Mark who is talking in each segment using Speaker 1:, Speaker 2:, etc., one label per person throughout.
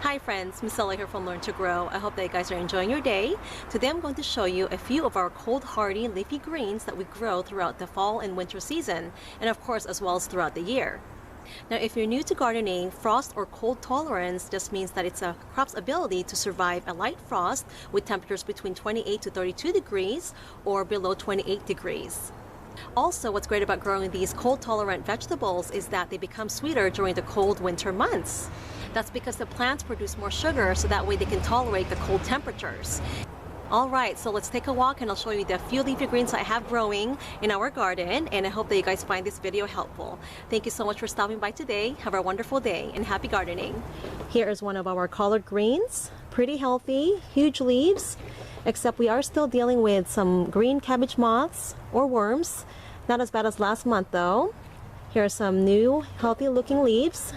Speaker 1: Hi friends, Mizuna here from Learn to Grow. I hope that you guys are enjoying your day. Today I'm going to show you a few of our cold hardy leafy greens that we grow throughout the fall and winter season, and of course as well as throughout the year. Now if you're new to gardening, frost or cold tolerance just means that it's a crop's ability to survive a light frost with temperatures between 28 to 32 degrees or below 28 degrees. Also, what's great about growing these cold tolerant vegetables is that they become sweeter during the cold winter months. That's because the plants produce more sugar, so that way they can tolerate the cold temperatures. Alright, so let's take a walk and I'll show you the few leafy greens I have growing in our garden, and I hope that you guys find this video helpful. Thank you so much for stopping by today. Have a wonderful day and happy gardening. Here is one of our collard greens. Pretty healthy, huge leaves, except we are still dealing with some green cabbage moths or worms. Not as bad as last month though. Here are some new healthy looking leaves.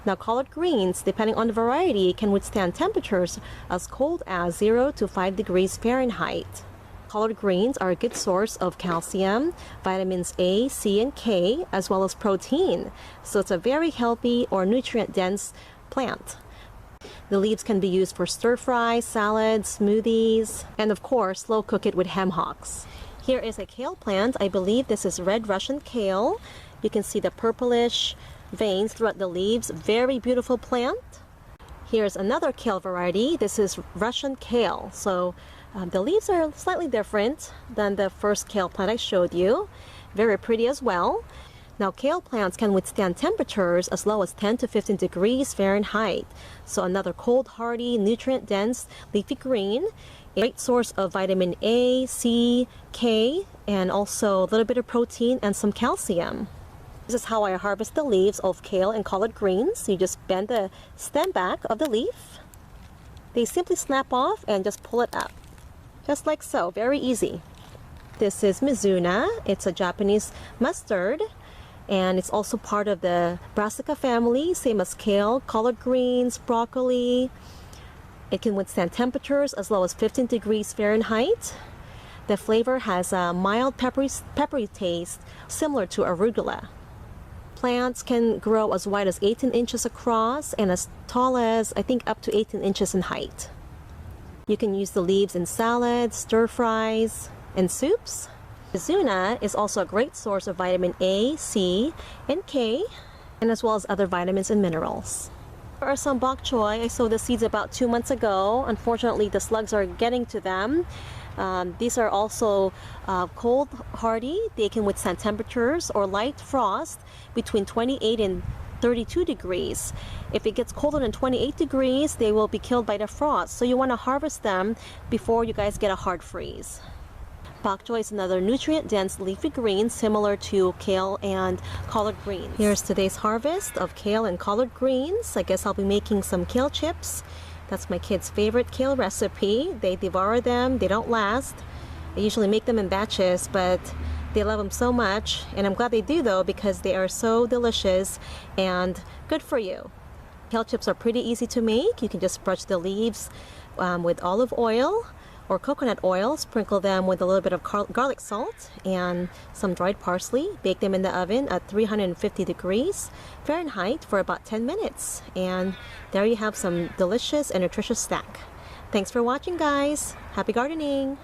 Speaker 1: Now collard greens, depending on the variety, can withstand temperatures as cold as 0 to 5 degrees Fahrenheit. Collard greens are a good source of calcium, vitamins A, C, and K, as well as protein. So it's a very healthy or nutrient-dense plant. The leaves can be used for stir-fry, salads, smoothies, and of course, slow cook it with ham hocks. Here is a kale plant. I believe this is red Russian kale. You can see the purplish veins throughout the leaves. Very beautiful plant. Here's another kale variety. This is Russian kale. So the leaves are slightly different than the first kale plant I showed you. Very pretty as well. Now kale plants can withstand temperatures as low as 10 to 15 degrees Fahrenheit. So another cold hardy, nutrient dense leafy green. A great source of vitamin A, C, K, and also a little bit of protein and some calcium. This is how I harvest the leaves of kale and collard greens. You just bend the stem back of the leaf. They simply snap off and just pull it up. Just like so, very easy. This is Mizuna. It's a Japanese mustard, and it's also part of the Brassica family, same as kale, collard greens, broccoli. It can withstand temperatures as low as 15 degrees Fahrenheit. The flavor has a mild peppery taste, similar to arugula. Plants can grow as wide as 18 inches across and as tall as, I think, up to 18 inches in height. You can use the leaves in salads, stir-fries, and soups. Mizuna is also a great source of vitamin A, C, and K, and as well as other vitamins and minerals. There are some bok choy. I sowed the seeds about 2 months ago. Unfortunately, the slugs are getting to them. These are also cold hardy. They can withstand temperatures or light frost between 28 and 32 degrees. If it gets colder than 28 degrees, they will be killed by the frost. So you want to harvest them before you guys get a hard freeze. Bok choy is another nutrient-dense leafy green similar to kale and collard greens. Here's today's harvest of kale and collard greens. I guess I'll be making some kale chips. That's my kids' favorite kale recipe. They devour them. They don't last. I usually make them in batches, but they love them so much. And I'm glad they do though, because they are so delicious and good for you. Kale chips are pretty easy to make. You can just brush the leaves with olive oil or coconut oil, sprinkle them with a little bit of garlic salt and some dried parsley. Bake them in the oven at 350 degrees Fahrenheit for about 10 minutes. And there you have some delicious and nutritious snack. Thanks for watching, guys. Happy gardening!